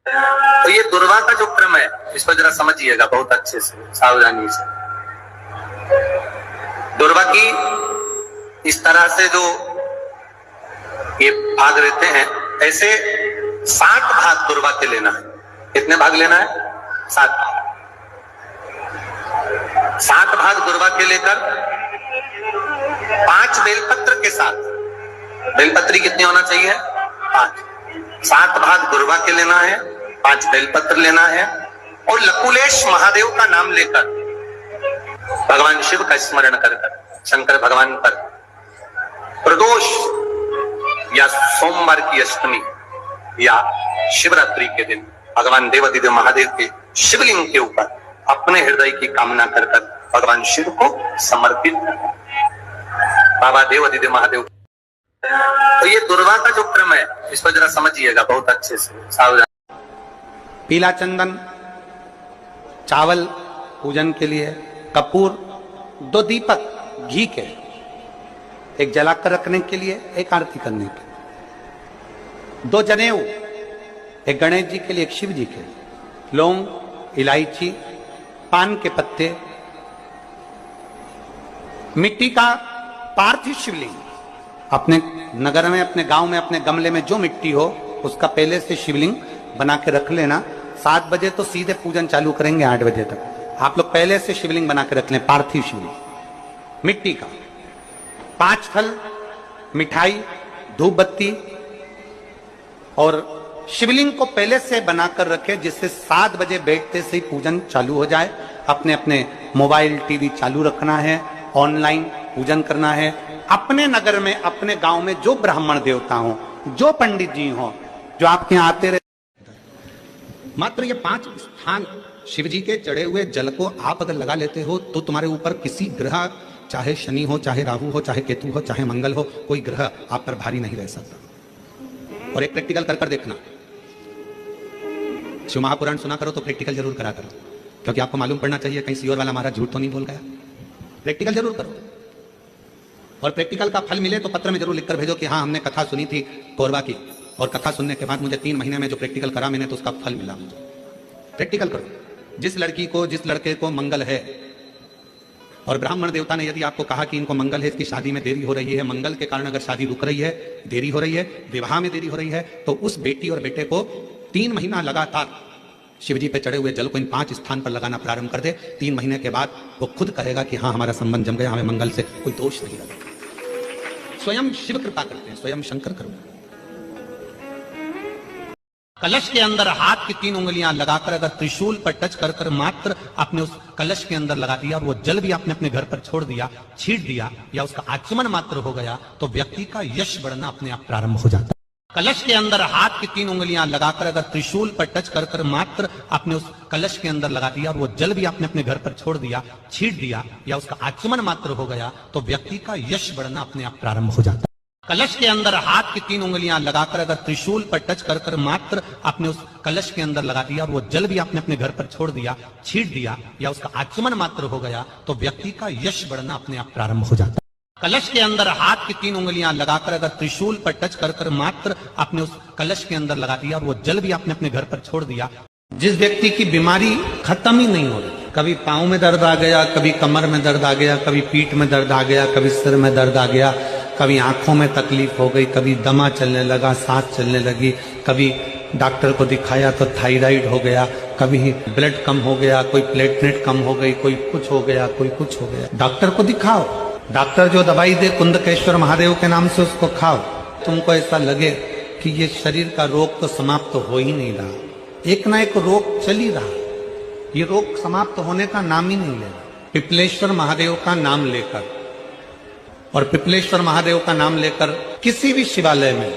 तो ये दुर्वा का जो क्रम है इसको जरा समझिएगा बहुत अच्छे से, सावधानी से। दुर्वा की इस तरह से जो ये भाग रहते हैं, ऐसे 60 भाग दुर्वा के लेना है। कितने भाग लेना है? 7 भाग। 7 भाग दुर्वा के लेकर 5 बेलपत्र के साथ, बेलपत्री कितनी होना चाहिए? 5। 7 भाग दुर्वा के लेना है, 5 बेलपत्र लेना है, और लकुलेश महादेव का नाम लेकर भगवान शिव का स्मरण कर शंकर भगवान पर प्रदोष या सोमवार की अष्टमी या शिवरात्रि के दिन भगवान देवादिदेव महादेव के शिवलिंग के ऊपर अपने हृदय की कामना कर भगवान शिव को समर्पित करना। बाबा देवादिदेव महादेव। तो ये दुर्वा का जो क्रम है इसको जरा समझिएगा बहुत अच्छे से, सावधान। पीला चंदन, चावल पूजन के लिए, कपूर, 2 दीपक घी के, एक जलाकर रखने के लिए, एक आरती करने के, 2 जनेऊ, एक गणेश जी के लिए, एक शिव जी के, लौंग, इलायची, पान के पत्ते, मिट्टी का पार्थिव शिवलिंग। अपने नगर में, अपने गांव में, अपने गमले में जो मिट्टी हो उसका पहले से शिवलिंग बना के रख लेना। 7 बजे तो सीधे पूजन चालू करेंगे, 8 बजे तक आप लोग पहले से शिवलिंग बना के रख लें, पार्थिव शिवलिंग मिट्टी का। 5 फल, मिठाई, धूप बत्ती, और शिवलिंग को पहले से बनाकर रखे जिससे 7 बजे बैठते से ही पूजन चालू हो जाए। अपने अपने मोबाइल, टीवी चालू रखना है, ऑनलाइन पूजन करना है। अपने नगर में, अपने गांव में जो ब्राह्मण देवता हो, जो पंडित जी हो, जो आपके यहाँ आते रहे, मात्र ये 5 स्थान शिव जी के चढ़े हुए जल को आप अगर लगा लेते हो तो तुम्हारे ऊपर किसी ग्रह, चाहे शनि हो, चाहे राहु हो, चाहे केतु हो, चाहे मंगल हो, कोई ग्रह आप पर भारी नहीं रह सकता। और एक प्रैक्टिकल कर देखना, शिव महापुराण सुना करो तो प्रैक्टिकल जरूर करा करो, क्योंकि आपको मालूम पड़ना चाहिए कहीं सीओर वाला महाराज झूठ तो नहीं बोल गया। प्रैक्टिकल जरूर करो, और प्रैक्टिकल का फल मिले तो पत्र में जरूर लिखकर भेजो कि हाँ हमने कथा सुनी थी कोरबा की, और कथा सुनने के बाद मुझे 3 महीने में जो प्रैक्टिकल करा मैंने तो उसका फल मिला मुझे। प्रैक्टिकल करो। जिस लड़की को, जिस लड़के को मंगल है, और ब्राह्मण देवता ने यदि आपको कहा कि इनको मंगल है, इसकी शादी में देरी हो रही है, मंगल के कारण अगर शादी रुक रही है, देरी हो रही है, विवाह में देरी हो रही है, तो उस बेटी और बेटे को 3 महीना लगातार शिवजी पे चढ़े हुए जल को इन 5 स्थान पर लगाना प्रारंभ कर दे। 3 महीने के बाद वो खुद कहेगा कि हाँ हमारा संबंध जम गया, हमें मंगल से कोई दोष नहीं लगा। स्वयं शिव कृपा करते हैं, स्वयं शंकर करो। कलश के अंदर हाथ की 3 उंगलियां लगाकर अगर त्रिशूल पर टच कर कर मात्र आपने उस कलश के अंदर लगा दिया और वो जल भी आपने अपने घर पर छोड़ दिया, छीट दिया, या उसका आचमन मात्र हो गया, तो व्यक्ति का यश बढ़ना अपने आप प्रारंभ हो जाता है। कलश के अंदर हाथ की 3 उंगलियां लगाकर अगर त्रिशूल पर टच कर कर मात्र आपने उस कलश के अंदर लगा दिया और वो जल भी आपने अपने घर पर छोड़ दिया, छीट दिया, या उसका आचमन मात्र हो गया, तो व्यक्ति का यश बढ़ना अपने आप प्रारंभ हो जाता है। कलश के अंदर हाथ की 3 उंगलियां लगाकर अगर त्रिशूल पर टच कर कर मात्र आपने उस कलश के अंदर लगा दिया और वो जल भी आपने अपने घर पर छोड़ दिया, छीट दिया, या उसका आचमन मात्र हो गया, तो व्यक्ति का यश बढ़ना अपने आप प्रारंभ हो जाता है। कलश के अंदर हाथ की 3 उंगलियां लगाकर अगर त्रिशूल पर टच कर कर मात्र आपने उस कलश के अंदर लगा दिया और वो जल भी आपने अपने घर पर छोड़ दिया। जिस व्यक्ति की बीमारी खत्म ही नहीं हो रही, कभी पांव में दर्द आ गया, कभी कमर में दर्द आ गया, कभी पीठ में दर्द आ गया, कभी सिर में दर्द आ गया, कभी आंखों में तकलीफ हो गई, कभी दमा चलने लगा, सांस चलने लगी, कभी डॉक्टर को दिखाया तो थायराइड हो गया, कभी ब्लड कम हो गया, कोई प्लेटलेट कम हो गई, कोई कुछ हो गया, कोई कुछ हो गया। डॉक्टर को दिखाओ, डॉक्टर जो दवाई दे कुंदकेश्वर महादेव के नाम से उसको खाओ। तुमको ऐसा लगे कि ये शरीर का रोग तो समाप्त हो ही नहीं रहा, एक ना एक रोग चल ही रहा, ये रोग समाप्त होने का नाम ही नहीं ले रहा। पिपलेश्वर महादेव का नाम लेकर, और पिपलेश्वर महादेव का नाम लेकर किसी भी शिवालय में,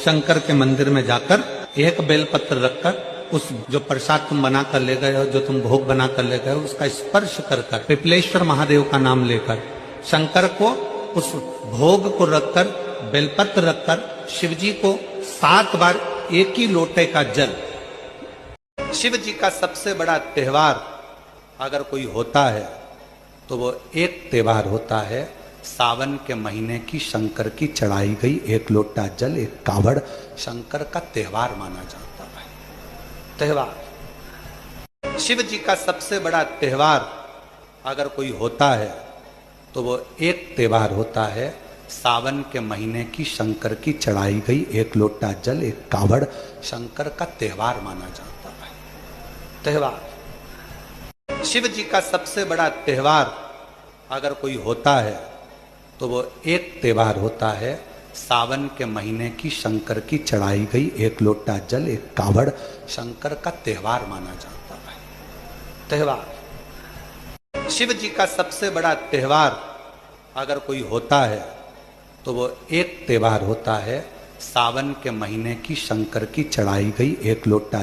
शंकर के मंदिर में जाकर एक बेलपत्र रखकर उस जो प्रसाद तुम बना कर ले गए हो, जो तुम भोग बना कर ले गए हो, उसका स्पर्श कर कर पिपलेश्वर महादेव का नाम लेकर शंकर को उस भोग को रखकर, बेलपत्र रखकर शिवजी को 7 बार एक ही लोटे का जल। शिव जी का सबसे बड़ा त्योहार अगर कोई होता है तो वो एक त्योहार होता है, सावन के महीने की शंकर की चढ़ाई गई 1 लोटा जल, 1 कावड़ शंकर का त्योहार माना जाता है। त्योहार। शिव जी का सबसे बड़ा त्योहार अगर कोई होता है तो वो एक त्योहार होता है सावन के महीने की शंकर की चढ़ाई गई एक लोटा जल, एक कावड़ शंकर का त्योहार माना जाता है। त्योहार। शिव जी का सबसे बड़ा त्योहार अगर कोई होता है तो वो एक त्योहार होता है सावन के महीने की शंकर की चढ़ाई गई एक लोटा जल, एक कावड़ शंकर का त्योहार माना जाता है। त्योहार। शिव जी का सबसे बड़ा त्योहार अगर कोई होता है तो वो एक त्योहार होता है सावन के महीने की शंकर की चढ़ाई गई एक लोटा